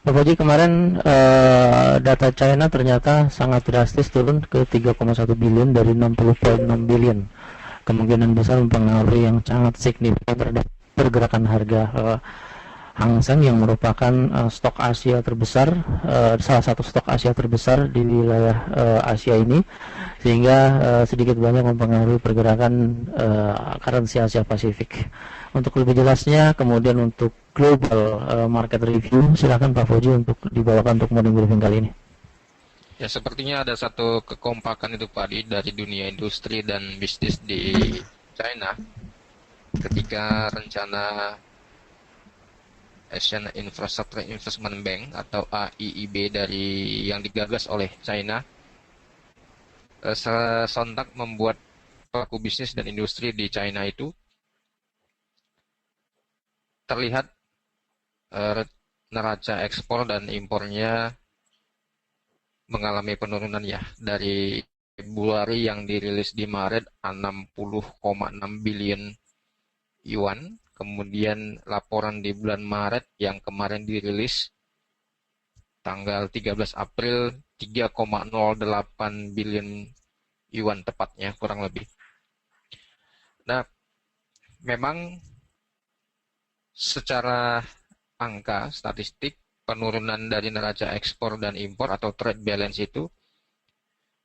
Pak Fauzi, kemarin data China ternyata sangat drastis turun ke 3,1 billion dari 60,6 billion. Kemungkinan besar mempengaruhi yang sangat signifikan terhadap pergerakan harga Hang Seng yang merupakan stok Asia terbesar, salah satu stok Asia terbesar di wilayah Asia ini, sehingga sedikit banyak mempengaruhi pergerakan currency Asia Pasifik. Untuk lebih jelasnya, kemudian untuk global market review, silakan Pak Fauzi untuk dibawakan untuk morning briefing kali ini. Ya, sepertinya ada satu kekompakan itu Pak dari dunia industri dan bisnis di China ketika rencana Asian Infrastructure Investment Bank atau AIIB dari yang digagas oleh China sontak membuat pelaku bisnis dan industri di China itu terlihat neraca ekspor dan impornya mengalami penurunan ya dari Februari yang dirilis di Maret 60,6 billion yuan, kemudian laporan di bulan Maret yang kemarin dirilis tanggal 13 April 3,08 billion yuan tepatnya kurang lebih. Nah, memang secara angka statistik penurunan dari neraca ekspor dan impor atau trade balance itu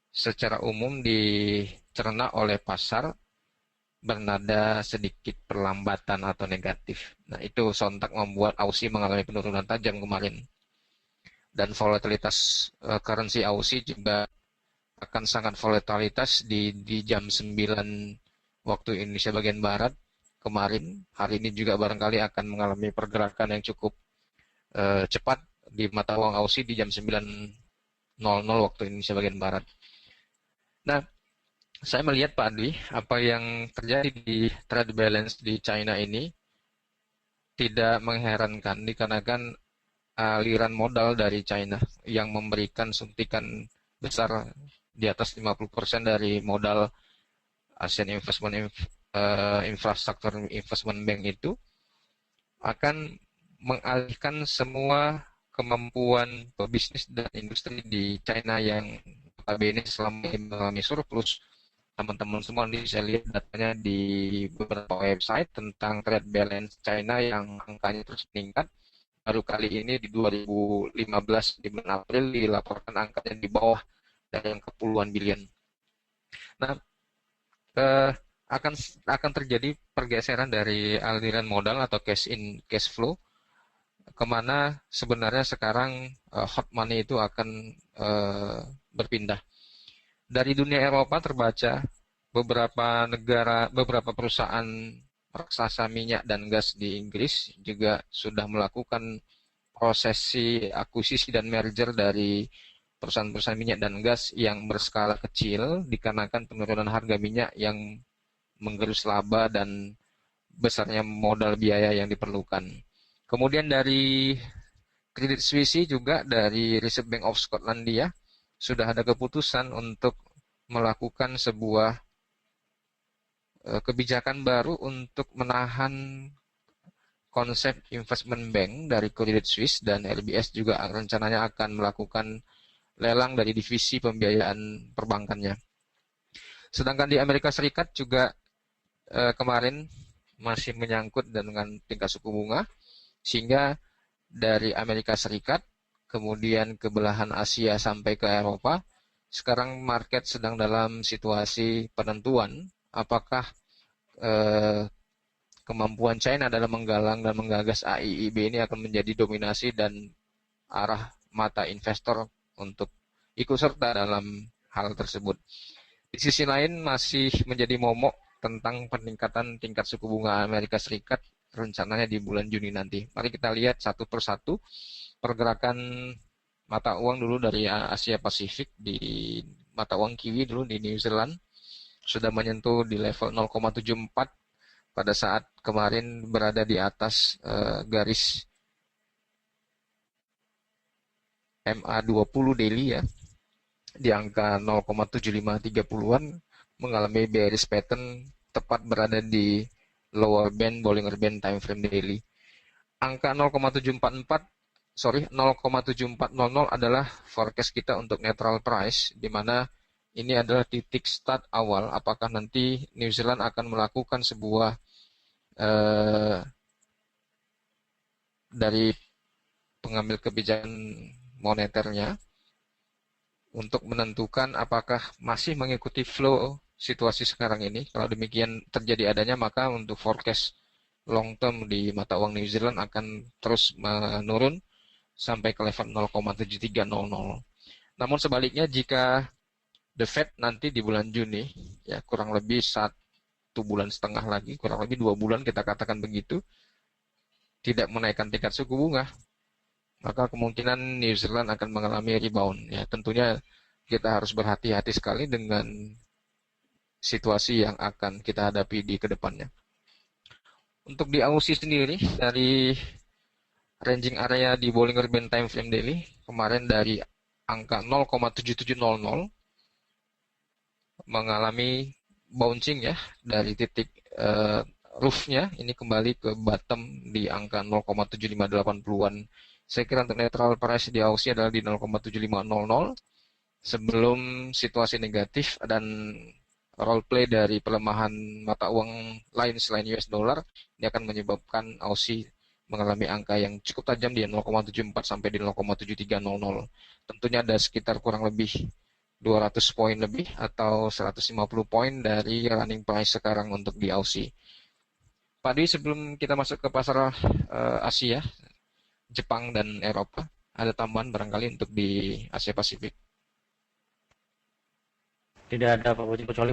secara umum dicerna oleh pasar bernada sedikit perlambatan atau negatif. Nah, itu sontak membuat Aussie mengalami penurunan tajam kemarin. Dan volatilitas currency Aussie juga akan sangat volatilitas di jam 9 waktu Indonesia bagian Barat kemarin. Hari ini juga barangkali akan mengalami pergerakan yang cukup cepat di mata uang Aussie di jam 9.00 waktu Indonesia bagian Barat. Nah, saya melihat Pak Adwi, apa yang terjadi di trade balance di China ini tidak mengherankan dikarenakan aliran modal dari China yang memberikan suntikan besar di atas 50% dari modal Asian Infrastructure Investment Bank itu akan mengalihkan semua kemampuan pebisnis dan industri di China yang notabene selama ini mengalami surplus. Teman-teman semua bisa lihat datanya di beberapa website tentang trade balance China yang angkanya terus meningkat. Baru kali ini di 2015 di bulan April dilaporkan angkanya di bawah dari yang kepuluhan bilion. Nah, eh, akan akan terjadi pergeseran dari aliran modal atau cash in cash flow kemana sebenarnya sekarang hot money itu akan berpindah. Dari dunia Eropa terbaca beberapa perusahaan raksasa minyak dan gas di Inggris juga sudah melakukan prosesi akuisisi dan merger dari perusahaan-perusahaan minyak dan gas yang berskala kecil dikarenakan penurunan harga minyak yang menggerus laba dan besarnya modal biaya yang diperlukan. Kemudian dari Credit Suisse juga dari Reserve Bank of Scotlandia sudah ada keputusan untuk melakukan sebuah kebijakan baru untuk menahan konsep investment bank dari Credit Suisse dan RBS juga rencananya akan melakukan lelang dari divisi pembiayaan perbankannya. Sedangkan di Amerika Serikat juga kemarin masih menyangkut dengan tingkat suku bunga, sehingga dari Amerika Serikat, kemudian ke belahan Asia sampai ke Eropa, sekarang market sedang dalam situasi penentuan apakah eh, kemampuan China dalam menggalang dan menggagas AIIB ini akan menjadi dominasi dan arah mata investor untuk ikut serta dalam hal tersebut. Di sisi lain masih menjadi momok tentang peningkatan tingkat suku bunga Amerika Serikat rencananya di bulan Juni nanti. Mari kita lihat satu persatu pergerakan mata uang dulu dari Asia Pasifik. Di mata uang Kiwi dulu di New Zealand sudah menyentuh di level 0,74 pada saat kemarin berada di atas garis MA20 daily ya, di angka 0,7530-an mengalami bearish pattern tepat berada di lower band Bollinger Band time frame daily. Angka 0,744 0,7400 adalah forecast kita untuk neutral price, di mana ini adalah titik start awal apakah nanti New Zealand akan melakukan sebuah dari pengambil kebijakan moneternya untuk menentukan apakah masih mengikuti flow situasi sekarang ini. Kalau demikian terjadi adanya, maka untuk forecast long term di mata uang New Zealand akan terus menurun sampai ke level 0,7300. Namun sebaliknya, jika The Fed nanti di bulan Juni, ya kurang lebih 1,5 bulan lagi, kurang lebih 2 bulan kita katakan begitu, tidak menaikkan tingkat suku bunga, maka kemungkinan New Zealand akan mengalami rebound. Ya, tentunya kita harus berhati-hati sekali dengan situasi yang akan kita hadapi di kedepannya. Untuk di Aussie sendiri, dari ranging area di Bollinger Band Time Frame Daily, kemarin dari angka 0,7700 mengalami bouncing ya, dari titik roof-nya ini kembali ke bottom di angka 0,7580-an. Saya kira untuk netral price di Aussie adalah di 0,7500 sebelum situasi negatif dan role play dari pelemahan mata uang lain selain US dollar ini akan menyebabkan Aussie mengalami angka yang cukup tajam di 0,74 sampai di 0,7300. Tentunya ada sekitar kurang lebih 200 poin lebih atau 150 poin dari running price sekarang untuk di Aussie. Pak Dwi, sebelum kita masuk ke pasar Asia, Jepang dan Eropa, ada tambahan barangkali untuk di Asia Pasifik? Tidak ada Pak Puji, kecuali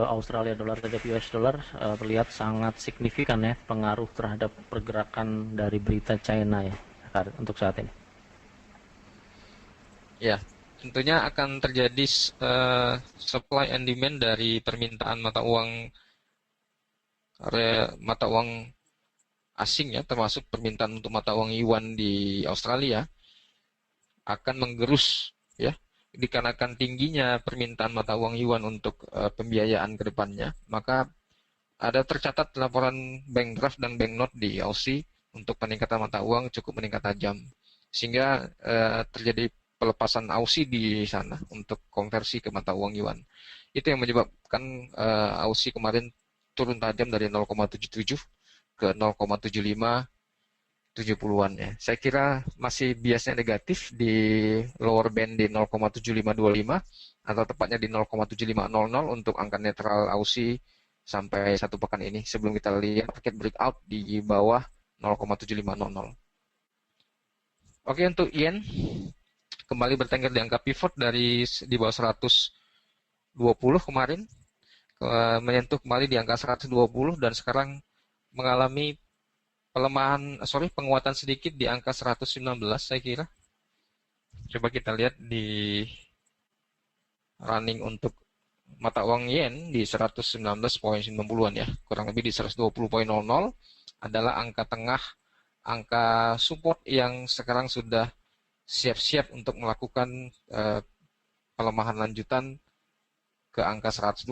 Australia dollar terhadap US dollar terlihat sangat signifikan ya pengaruh terhadap pergerakan dari berita China ya untuk saat ini. Ya, tentunya akan terjadi supply and demand dari permintaan mata uang asing ya, termasuk permintaan untuk mata uang yuan di Australia akan menggerus ya, dikarenakan tingginya permintaan mata uang yuan untuk pembiayaan ke depannya, maka ada tercatat laporan bank draft dan bank note di Aussie untuk peningkatan mata uang cukup meningkat tajam, sehingga terjadi pelepasan Aussie di sana untuk konversi ke mata uang yuan. Itu yang menyebabkan Aussie kemarin turun tajam dari 0,77 ke 0,75 70-an ya. Saya kira masih biasanya negatif di lower band di 0,7525 atau tepatnya di 0,7500 untuk angka netral Aussie sampai satu pekan ini sebelum kita lihat market breakout di bawah 0,7500. Oke, untuk yen kembali bertengger di angka pivot di bawah 120 kemarin, menyentuh kembali di angka 120 dan sekarang mengalami penguatan sedikit di angka 119 saya kira. Coba kita lihat di running untuk mata uang yen di 119,90-an ya, kurang lebih di 120,00 adalah angka tengah, angka support yang sekarang sudah siap-siap untuk melakukan pelemahan lanjutan ke angka 122,00.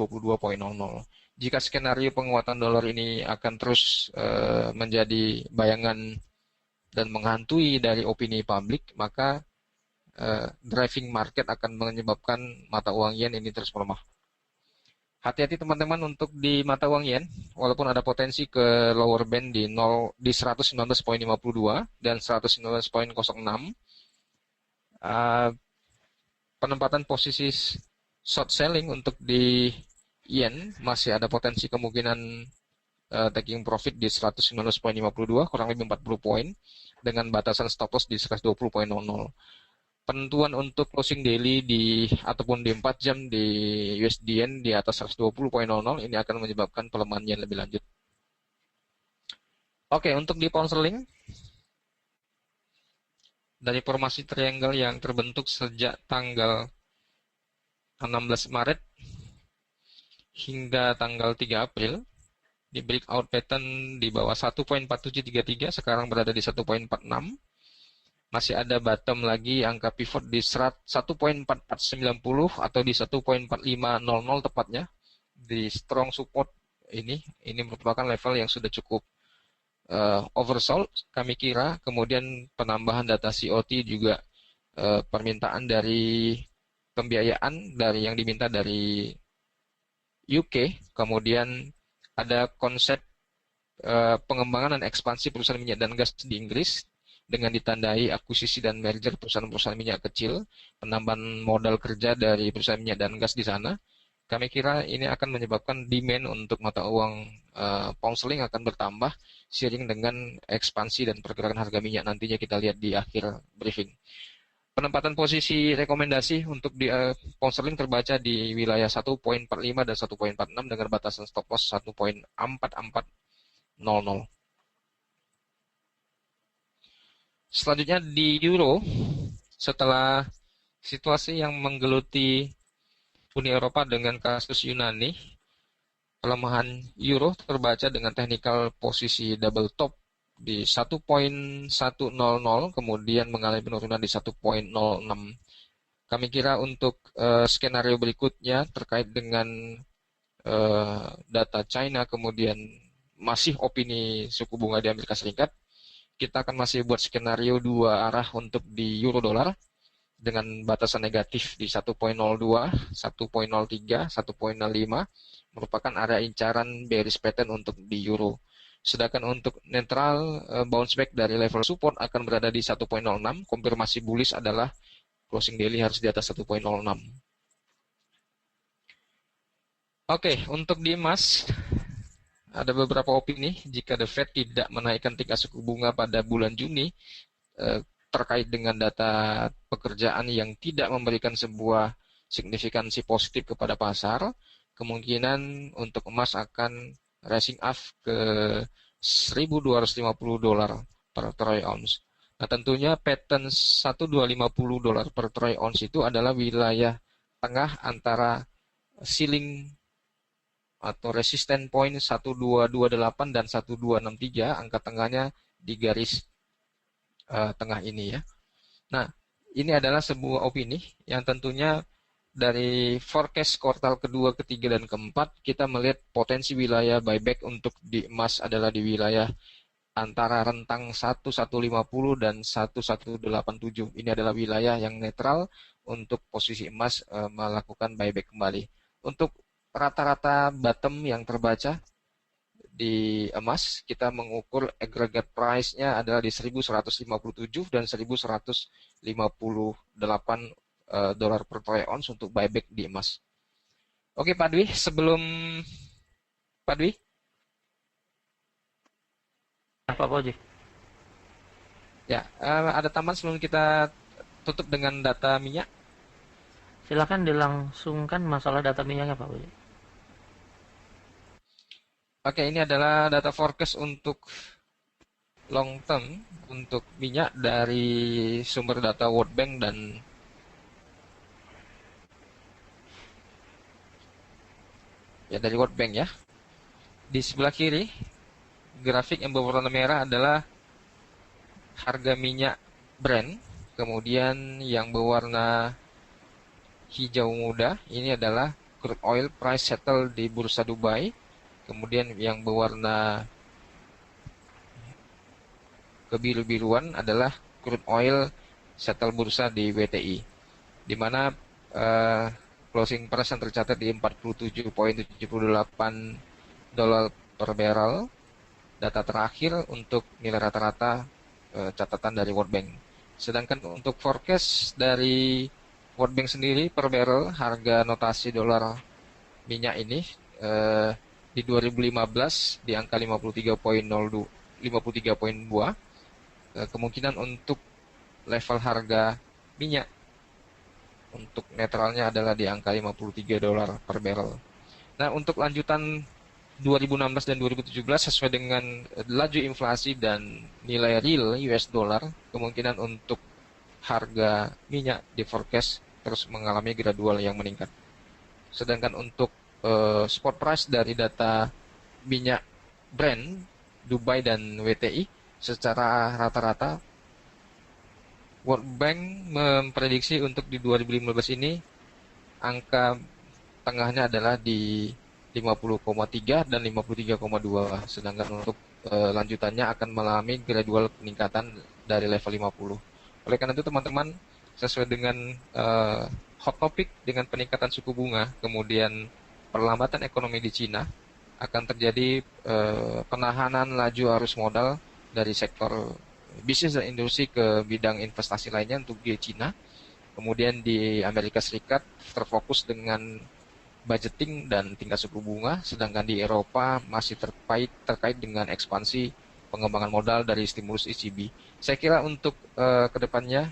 Jika skenario penguatan dolar ini akan terus menjadi bayangan dan menghantui dari opini publik, maka driving market akan menyebabkan mata uang yen ini terus melemah. Hati-hati teman-teman untuk di mata uang yen, walaupun ada potensi ke lower band di 119,52 dan 119,06, penempatan posisi short selling untuk di yen masih ada potensi kemungkinan taking profit di 119,52 kurang lebih 40 poin dengan batasan stop loss di 120,00. Penentuan untuk closing daily ataupun di 4 jam di USD yen di atas 120,00 ini akan menyebabkan pelemahan yen lebih lanjut. Oke, untuk di pound sterling dari formasi triangle yang terbentuk sejak tanggal 16 Maret hingga tanggal 3 April di breakout pattern di bawah 1.4733, sekarang berada di 1.46. Masih ada bottom lagi angka pivot di 1.4490 atau di 1.4500 tepatnya. Di strong support ini merupakan level yang sudah cukup oversold kami kira, kemudian penambahan data COT juga permintaan dari pembiayaan dari yang diminta dari UK, kemudian ada konsep pengembangan dan ekspansi perusahaan minyak dan gas di Inggris dengan ditandai akuisisi dan merger perusahaan-perusahaan minyak kecil, penambahan modal kerja dari perusahaan minyak dan gas di sana. Kami kira ini akan menyebabkan demand untuk mata uang pound sterling akan bertambah seiring dengan ekspansi dan pergerakan harga minyak nantinya kita lihat di akhir briefing. Penempatan posisi rekomendasi untuk di pound sterling terbaca di wilayah 1.45 dan 1.46 dengan batasan stop loss 1.4400. Selanjutnya di euro, setelah situasi yang menggeluti Uni Eropa dengan kasus Yunani, pelemahan euro terbaca dengan teknikal posisi double top di 1.100, kemudian mengalami penurunan di 1.06. Kami kira untuk skenario berikutnya terkait dengan data China, kemudian masih opini suku bunga di Amerika Serikat, kita akan masih buat skenario dua arah untuk di euro dolar dengan batasan negatif di 1.02, 1.03, 1.05 merupakan area incaran bearish pattern untuk di euro. Sedangkan untuk netral bounce back dari level support akan berada di 1.06, konfirmasi bullish adalah closing daily harus di atas 1.06. Oke, untuk di emas ada beberapa opini jika The Fed tidak menaikkan tingkat suku bunga pada bulan Juni terkait dengan data pekerjaan yang tidak memberikan sebuah signifikansi positif kepada pasar, kemungkinan untuk emas akan rising up ke $1.250 per troy ounce. Nah, tentunya pattern $1.250 per troy ounce itu adalah wilayah tengah antara ceiling atau resisten point 1228 dan 1263, angka tengahnya di garis tengah ini ya. Nah, ini adalah sebuah opini yang tentunya dari forecast kuartal kedua, ketiga, dan keempat kita melihat potensi wilayah buyback untuk di emas adalah di wilayah antara rentang 1150 dan 1187. Ini adalah wilayah yang netral untuk posisi emas melakukan buyback kembali. Untuk rata-rata bottom yang terbaca di emas, kita mengukur aggregate price-nya adalah di 1157 dan 1158 dolar per troy ounce untuk buyback di emas. Oke Pak Dwi, sebelum Pak Dwi, Pak Koji. ya ada tambahan sebelum kita tutup dengan data minyak. Silakan dilangsungkan masalah data minyaknya Pak Koji. Oke, ini adalah data forecast untuk long term untuk minyak dari sumber data World Bank dan ya dari World Bank ya. Di sebelah kiri grafik yang berwarna merah adalah harga minyak Brent, kemudian yang berwarna hijau muda ini adalah crude oil price settle di Bursa Dubai, kemudian yang berwarna kebiru-biruan adalah crude oil settle bursa di WTI, di mana closing price yang tercatat di 47.78 dolar per barrel. Data terakhir untuk nilai rata-rata catatan dari World Bank. Sedangkan untuk forecast dari World Bank sendiri per barrel harga notasi dolar minyak ini di 2015 di angka 53.2. Kemungkinan untuk level harga minyak untuk netralnya adalah di angka 53 dolar per barrel. Nah, untuk lanjutan 2016 dan 2017 sesuai dengan laju inflasi dan nilai real US dollar, kemungkinan untuk harga minyak di forecast terus mengalami gradual yang meningkat. Sedangkan untuk spot price dari data minyak Brent, Dubai dan WTI secara rata-rata World Bank memprediksi untuk di 2015 ini angka tengahnya adalah di 50,3 dan 53,2. Sedangkan untuk lanjutannya akan mengalami gradual peningkatan dari level 50. Oleh karena itu teman-teman, sesuai dengan hot topic dengan peningkatan suku bunga, kemudian perlambatan ekonomi di Cina, akan terjadi penahanan laju arus modal dari sektor bisnis dan industri ke bidang investasi lainnya untuk di Cina. Kemudian di Amerika Serikat terfokus dengan budgeting dan tingkat suku bunga, sedangkan di Eropa masih terkait dengan ekspansi pengembangan modal dari stimulus ECB. Saya kira untuk kedepannya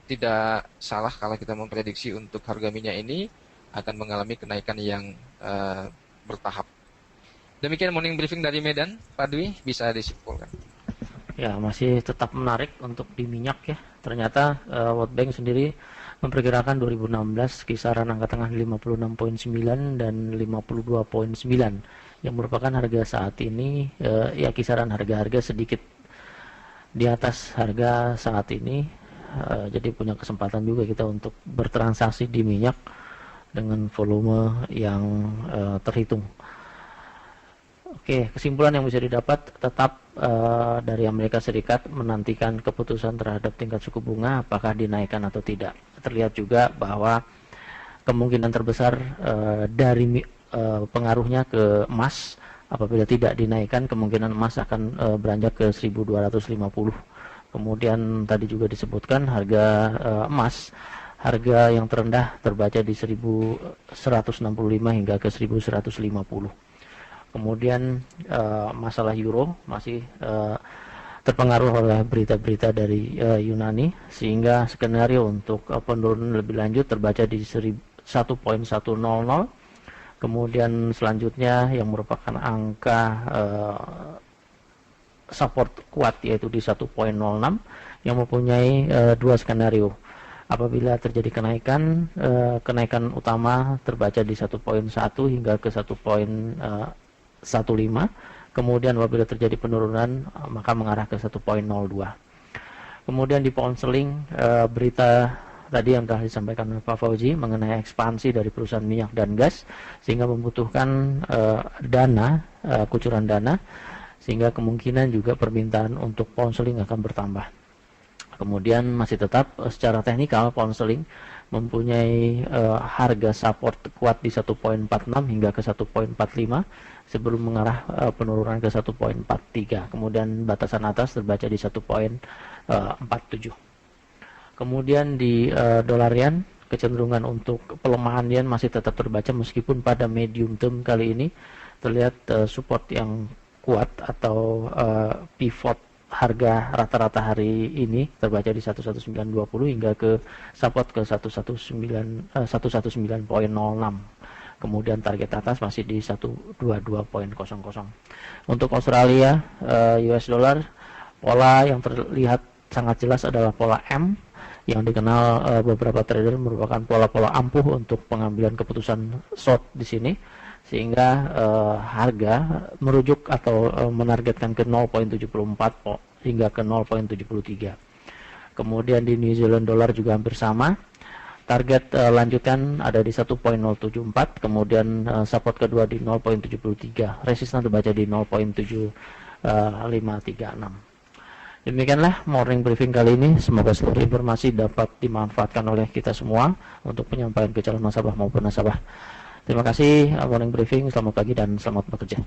tidak salah kalau kita memprediksi untuk harga minyak ini akan mengalami kenaikan yang bertahap. Demikian morning briefing dari Medan, Pak Dwi, bisa disimpulkan. Ya, masih tetap menarik untuk di minyak ya. Ternyata World Bank sendiri memperkirakan 2016 kisaran angka tengah 56,9 dan 52,9 yang merupakan harga saat ini ya kisaran harga-harga sedikit di atas harga saat ini. Jadi punya kesempatan juga kita untuk bertransaksi di minyak dengan volume yang terhitung. Oke, kesimpulan yang bisa didapat tetap dari Amerika Serikat menantikan keputusan terhadap tingkat suku bunga apakah dinaikkan atau tidak. Terlihat juga bahwa kemungkinan terbesar dari pengaruhnya ke emas, apabila tidak dinaikkan kemungkinan emas akan beranjak ke 1250. Kemudian tadi juga disebutkan harga emas, harga yang terendah terbaca di 1165 hingga ke 1150. Kemudian masalah euro masih terpengaruh oleh berita-berita dari Yunani, sehingga skenario untuk penurunan lebih lanjut terbaca di 1.100. Kemudian selanjutnya yang merupakan angka support kuat yaitu di 1.06 yang mempunyai dua skenario. Apabila terjadi kenaikan, kenaikan utama terbaca di 1.1 hingga ke 1.15. Kemudian apabila terjadi penurunan maka mengarah ke 1.02. Kemudian di pound sterling, berita tadi yang telah disampaikan oleh Pak Fauzi mengenai ekspansi dari perusahaan minyak dan gas sehingga membutuhkan kucuran dana, sehingga kemungkinan juga permintaan untuk pound sterling akan bertambah. Kemudian masih tetap secara teknikal pound sterling mempunyai harga support kuat di 1.46 hingga ke 1.45 sebelum mengarah penurunan ke 1.43. Kemudian batasan atas terbaca di 1.47. Kemudian di dolar yen, kecenderungan untuk pelemahan yen masih tetap terbaca meskipun pada medium term kali ini terlihat support yang kuat atau pivot harga rata-rata hari ini terbaca di 11920 hingga ke support ke 119.06. Kemudian target atas masih di 122.00. Untuk Australia, US dollar, pola yang terlihat sangat jelas adalah pola M yang dikenal beberapa trader merupakan pola-pola ampuh untuk pengambilan keputusan short di sini, sehingga harga merujuk atau menargetkan ke 0.74 hingga ke 0.73. Kemudian di New Zealand dollar juga hampir sama. Target lanjutan ada di 1.074, kemudian support kedua di 0.73, resisten terbaca di 0.7536. Demikianlah morning briefing kali ini. Semoga seluruh informasi dapat dimanfaatkan oleh kita semua untuk penyampaian ke calon nasabah maupun nasabah. Terima kasih morning briefing, selamat pagi dan selamat bekerja.